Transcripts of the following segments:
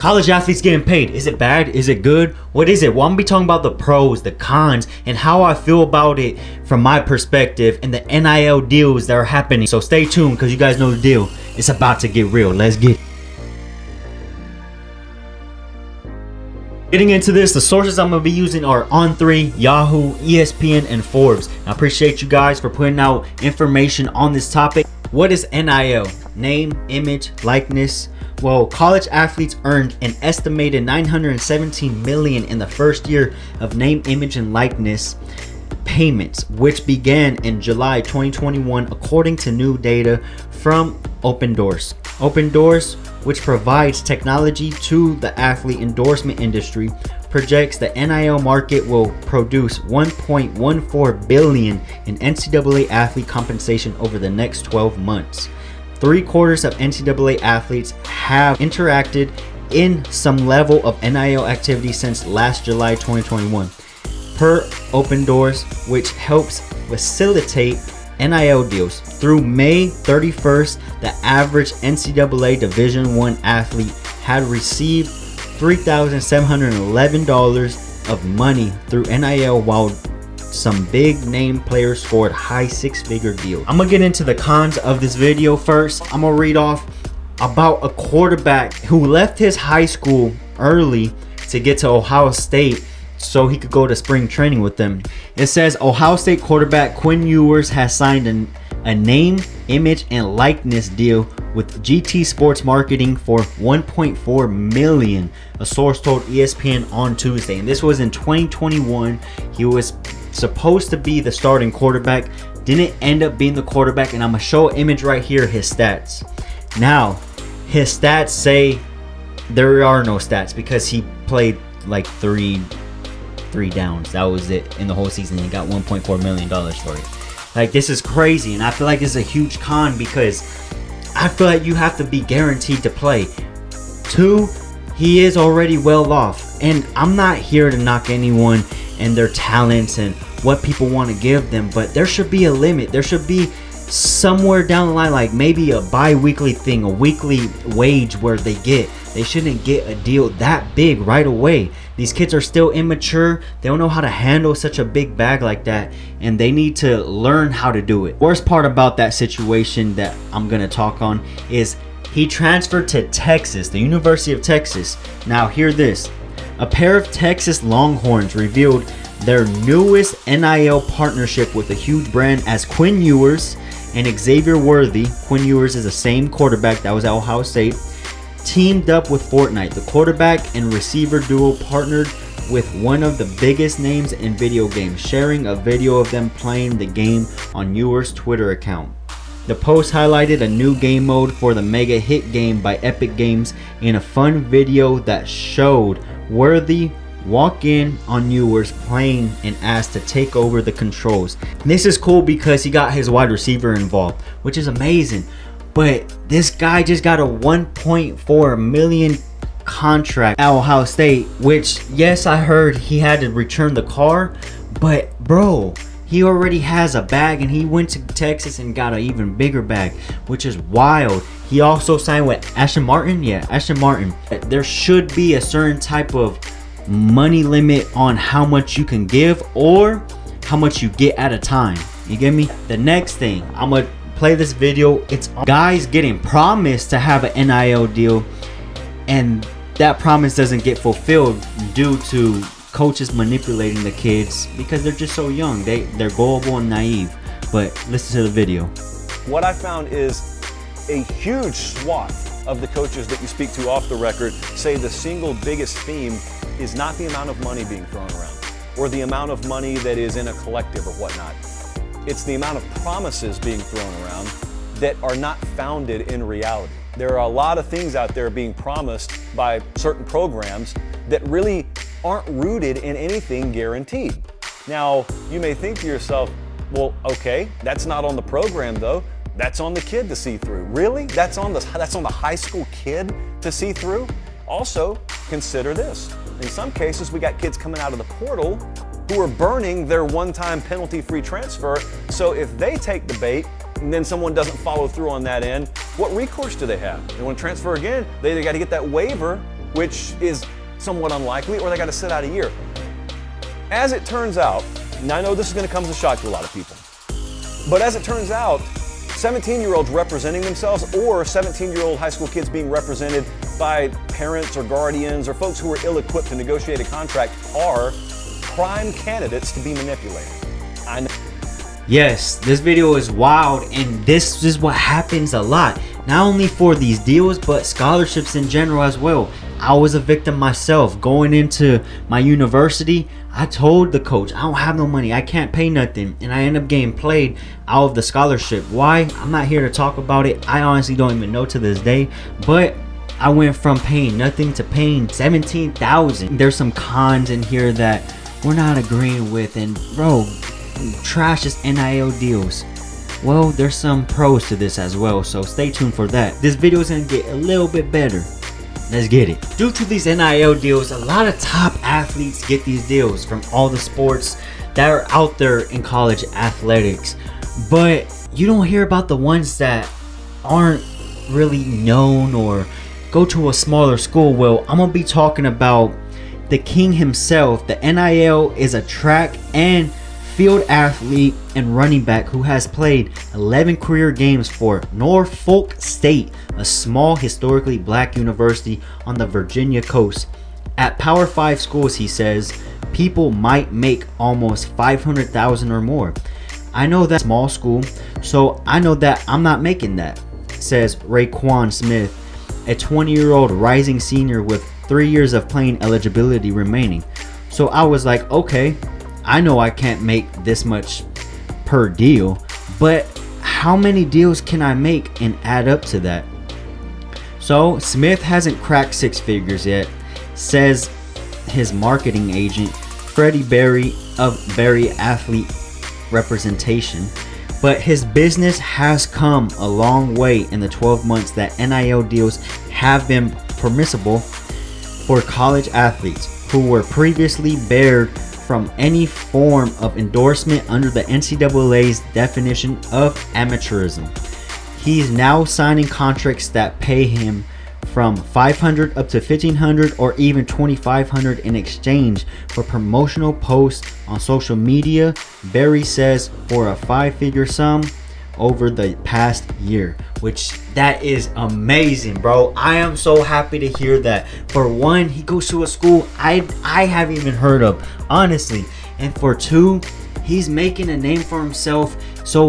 College athletes getting paid. Is it bad? Is it good? What is it? Well, I'm gonna be talking about the pros, the cons, and how I feel about it from my perspective and the NIL deals that are happening. So stay tuned because you guys know the deal. It's about to get real. Let's get it. Getting into this, the sources I'm going to be using are On3, Yahoo, ESPN, and Forbes. I appreciate you guys for putting out information on this topic. What is NIL? Name, image, likeness. Well, college athletes earned an estimated $917 million in the first year of name, image, and likeness payments, which began in July 2021, according to new data from Open Doors. Open Doors, which provides technology to the athlete endorsement industry, projects the NIL market will produce $1.14 billion in NCAA athlete compensation over the next 12 months. 3/4 of NCAA athletes have interacted in some level of NIL activity since last July 2021. Per Open Doors, which helps facilitate NIL deals. Through May 31st, the average NCAA Division I athlete had received $3,711 of money through NIL, while some big name players scored high six-figure deals. I'm gonna get into the cons of this video first. I'm gonna read off about a quarterback who left his high school early to get to Ohio State so he could go to spring training with them. It says Ohio State quarterback Quinn Ewers has signed a name, image, and likeness deal with GT Sports Marketing for $1.4 million, a source told ESPN on Tuesday. And this was in 2021. He was supposed to be the starting quarterback, didn't end up being the quarterback, and I'm gonna show an image right here, his stats. Now, his stats say there are no stats because he played like three downs. That was it in the whole season. He got $1.4 million for it. Like, this is crazy, and I feel like this is a huge con because I feel like you have to be guaranteed to play. 2, he is already well off, and I'm not here to knock anyone and their talents and what people want to give them, but there should be a limit. There should be somewhere down the line, like maybe a bi-weekly thing, a weekly wage where they shouldn't get a deal that big right away. These kids are still immature. They don't know how to handle such a big bag like that, and they need to learn how to do it. Worst part about that situation that I'm gonna talk on is he transferred to Texas, the University of Texas. Now hear this. A pair of Texas Longhorns revealed their newest NIL partnership with a huge brand as Quinn Ewers and Xavier Worthy. Quinn Ewers is the same quarterback that was at Ohio State. Teamed up with Fortnite. The quarterback and receiver duo partnered with one of the biggest names in video games, sharing a video of them playing the game on Ewers' Twitter account. The post highlighted a new game mode for the mega hit game by Epic Games in a fun video that showed Worthy walk in on Ewers playing and asked to take over the controls. This is cool because he got his wide receiver involved, which is amazing. But this guy just got a $1.4 million contract at Ohio State, which, yes, I heard he had to return the car, but bro, he already has a bag, and he went to Texas and got an even bigger bag, which is wild. He also signed with Ashton Martin. Yeah, Ashton Martin. There should be a certain type of money limit on how much you can give or how much you get at a time. You get me? The next thing, I'm gonna play this video. It's guys getting promised to have an NIL deal, and that promise doesn't get fulfilled due to coaches manipulating the kids because they're just so young. They're gullible and naive. But listen to the video. What I found is a huge swath of the coaches that you speak to off the record say the single biggest theme is not the amount of money being thrown around or the amount of money that is in a collective or whatnot. It's the amount of promises being thrown around that are not founded in reality. There are a lot of things out there being promised by certain programs that really aren't rooted in anything guaranteed. Now, you may think to yourself, well, okay, that's not on the program though. That's on the kid to see through. Really? That's on the high school kid to see through? Also, consider this. In some cases, we got kids coming out of the portal who are burning their one-time penalty-free transfer. So if they take the bait and then someone doesn't follow through on that end, what recourse do they have? They want to transfer again, they got to get that waiver which is somewhat unlikely, or they got to sit out a year. As it turns out, and I know this is going to come as a shock to a lot of people, but as it turns out, 17-year-olds representing themselves or 17-year-old high school kids being represented by parents or guardians or folks who are ill-equipped to negotiate a contract are prime candidates to be manipulated. I know. Yes, this video is wild, and this is what happens a lot. Not only for these deals, but scholarships in general as well. I was a victim myself. Going into my university, I told the coach, I don't have no money, I can't pay nothing, and I end up getting played out of the scholarship. Why? I'm not here to talk about it. I honestly don't even know to this day, but I went from paying nothing to paying $17,000. There's some cons in here that we're not agreeing with, and bro, trash is NIO deals. Well, there's some pros to this as well, so stay tuned for that. This video is gonna get a little bit better. Let's get it. Due to these NIL deals, a lot of top athletes get these deals from all the sports that are out there in college athletics. But you don't hear about the ones that aren't really known or go to a smaller school. Well, I'm gonna be talking about the king himself. The NIL is a track and field athlete and running back who has played 11 career games for Norfolk State, a small historically black university on the Virginia coast. At Power 5 schools, he says, people might make almost $500,000 or more. I know that small school, so I know that I'm not making that, says Raekwon Smith, a 20-year-old rising senior with 3 years of playing eligibility remaining. So I was like, okay, I know I can't make this much per deal, but how many deals can I make and add up to that? So Smith hasn't cracked six figures yet, says his marketing agent, Freddie Berry of Berry Athlete Representation, but his business has come a long way in the 12 months that NIL deals have been permissible for college athletes who were previously barred from any form of endorsement under the NCAA's definition of amateurism. He's now signing contracts that pay him from $500 up to $1,500 or even $2,500 in exchange for promotional posts on social media, Berry says, for a 5-figure sum over the past year, which that is amazing, bro. I am so happy to hear that. For one, he goes to a school I haven't even heard of, honestly, and for two, he's making a name for himself. So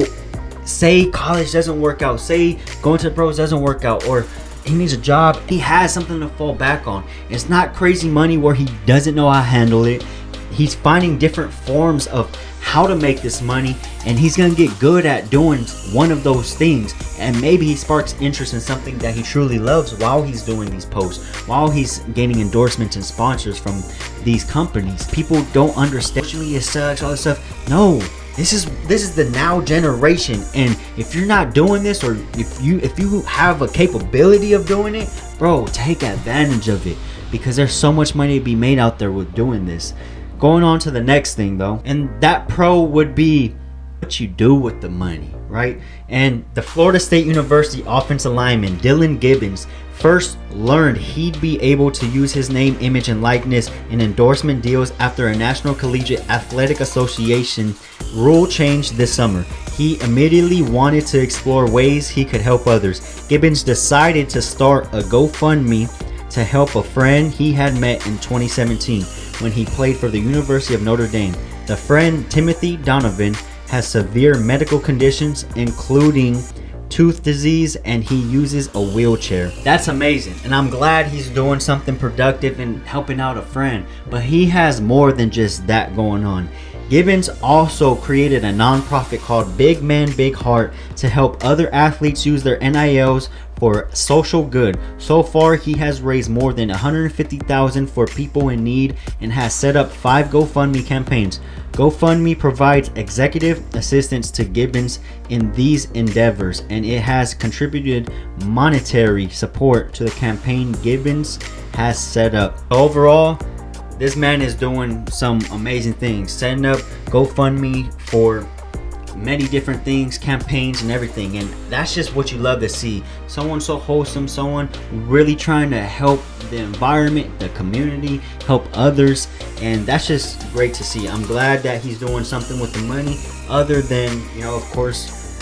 say college doesn't work out, say going to the pros doesn't work out, or he needs a job, he has something to fall back on. It's not crazy money where he doesn't know how to handle it. He's finding different forms of how to make this money, and he's gonna get good at doing one of those things, and maybe he sparks interest in something that he truly loves while he's doing these posts, while he's gaining endorsements and sponsors from these companies. People don't understand social media sucks, all this stuff. No, this is the now generation, and if you're not doing this, or if you have a capability of doing it, bro, take advantage of it, because there's so much money to be made out there with doing this. Going on to the next thing though, and that pro would be what you do with the money, right? And the Florida State University offensive lineman Dylan Gibbons first learned he'd be able to use his name, image, and likeness in endorsement deals after a National Collegiate Athletic Association rule change this summer. He immediately wanted to explore ways he could help others. Gibbons decided to start a GoFundMe to help a friend he had met in 2017 when he played for the University of Notre Dame. The friend, Timothy Donovan, has severe medical conditions including tooth disease, and he uses a wheelchair. That's amazing, and I'm glad he's doing something productive and helping out a friend, but he has more than just that going on. Gibbons also created a nonprofit called Big Man Big Heart to help other athletes use their NILs for social good. So far, he has raised more than $150,000 for people in need and has set up 5 GoFundMe campaigns. GoFundMe provides executive assistance to Gibbons in these endeavors, and it has contributed monetary support to the campaign Gibbons has set up. Overall, this man is doing some amazing things, setting up GoFundMe for many different things, campaigns and everything, and that's just what you love to see. Someone so wholesome, someone really trying to help the environment, the community, help others, and that's just great to see. I'm glad that he's doing something with the money other than, you know, of course,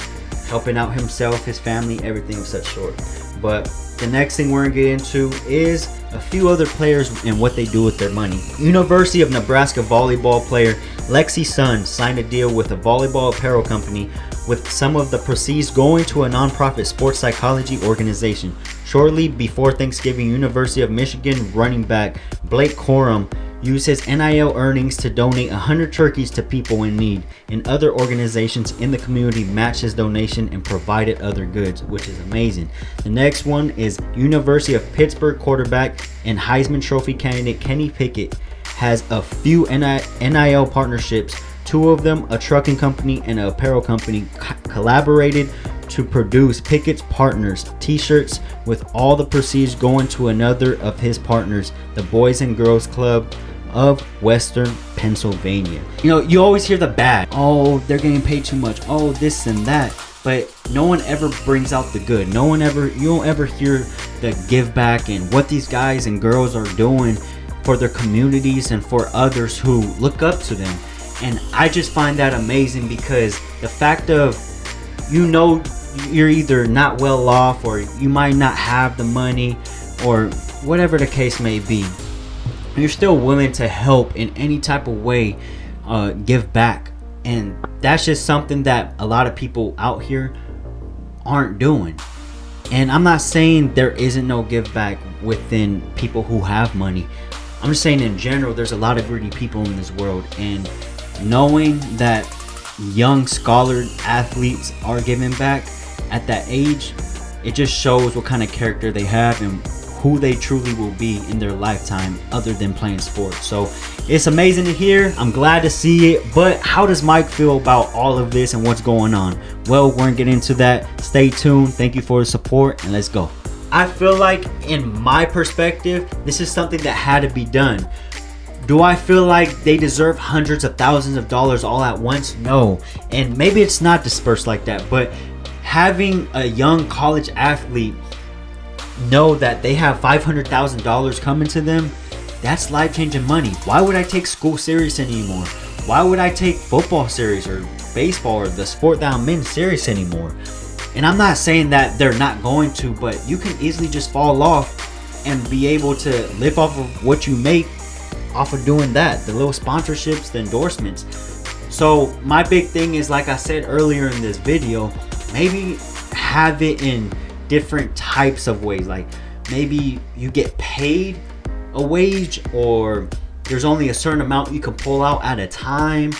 helping out himself, his family, everything of such sort. But the next thing we're gonna get into is a few other players and what they do with their money. University of Nebraska volleyball player Lexi Sun signed a deal with a volleyball apparel company, with some of the proceeds going to a nonprofit sports psychology organization. Shortly before Thanksgiving, University of Michigan running back Blake Corum used his NIL earnings to donate 100 turkeys to people in need, and other organizations in the community matched his donation and provided other goods, which is amazing. The next one is University of Pittsburgh quarterback and Heisman Trophy candidate Kenny Pickett has a few NIL partnerships. Two of them, a trucking company and an apparel company, collaborated to produce Pickett's Partners t-shirts, with all the proceeds going to another of his partners, the Boys and Girls Club of Western Pennsylvania. You know, you always hear the bad. Oh, they're getting paid too much. Oh, this and that. But no one ever brings out the good. You don't ever hear the give back and what these guys and girls are doing for their communities and for others who look up to them. And I just find that amazing, because the fact of, you know, you're either not well off or you might not have the money or whatever the case may be, you're still willing to help in any type of way, give back. And that's just something that a lot of people out here aren't doing. And I'm not saying there isn't no give back within people who have money. I'm just saying in general, there's a lot of greedy people in this world, and knowing that young scholar athletes are giving back at that age, it just shows what kind of character they have and who they truly will be in their lifetime other than playing sports. So it's amazing to hear. I'm glad to see it. But how does Mike feel about all of this and what's going on? Well, we're gonna get into that. Stay tuned. Thank you for the support, and let's go. I feel like, in my perspective, this is something that had to be done. Do I feel like they deserve hundreds of thousands of dollars all at once? No. And maybe it's not dispersed like that, but having a young college athlete know that they have $500,000 coming to them, that's life-changing money. Why would I take school serious anymore? Why would I take football serious or baseball or the sport that I'm in serious anymore? And I'm not saying that they're not going to, but you can easily just fall off and be able to live off of what you make off of doing that, the little sponsorships, the endorsements. So my big thing is, like I said earlier in this video, maybe have it in different types of ways. Like maybe you get paid a wage, or there's only a certain amount you can pull out at a time,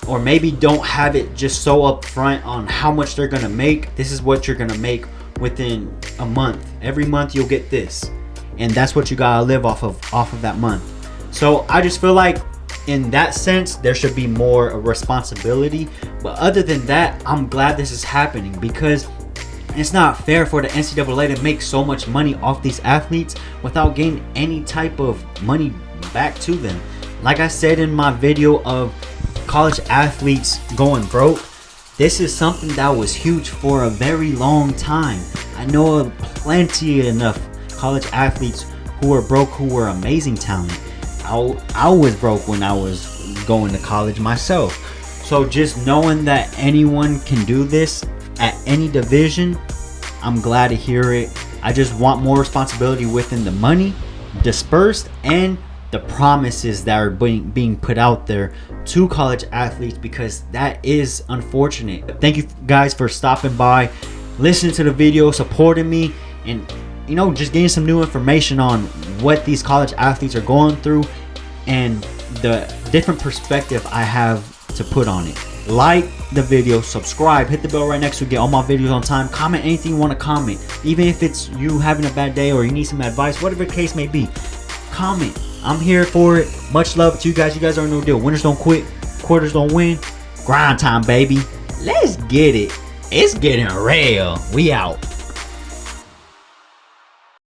or maybe don't have it just so upfront on how much they're gonna make. This is what you're gonna make within a month. Every month you'll get this, and that's what you gotta live off of that month. So I just feel like in that sense there should be more responsibility. But other than that, I'm glad this is happening, because it's not fair for the NCAA to make so much money off these athletes without getting any type of money back to them. Like I said in my video of college athletes going broke, this is something that was huge for a very long time. I know of plenty enough college athletes who were broke, who were amazing talent. I was broke when I was going to college myself. So just knowing that anyone can do this at any division, I'm glad to hear it. I just want more responsibility within the money dispersed and the promises that are being put out there to college athletes, because that is unfortunate. Thank you guys for stopping by, listening to the video, supporting me, and you know, just getting some new information on what these college athletes are going through and the different perspective I have to put on it. Like the video, subscribe, hit the bell right next to get all my videos on time. Comment anything you want to comment, even if it's you having a bad day or you need some advice, whatever the case may be. Comment. I'm here for it. Much love to you guys. You guys are no deal. Winners don't quit, quarters don't win. Grind time, baby. Let's get it. It's getting real. We out.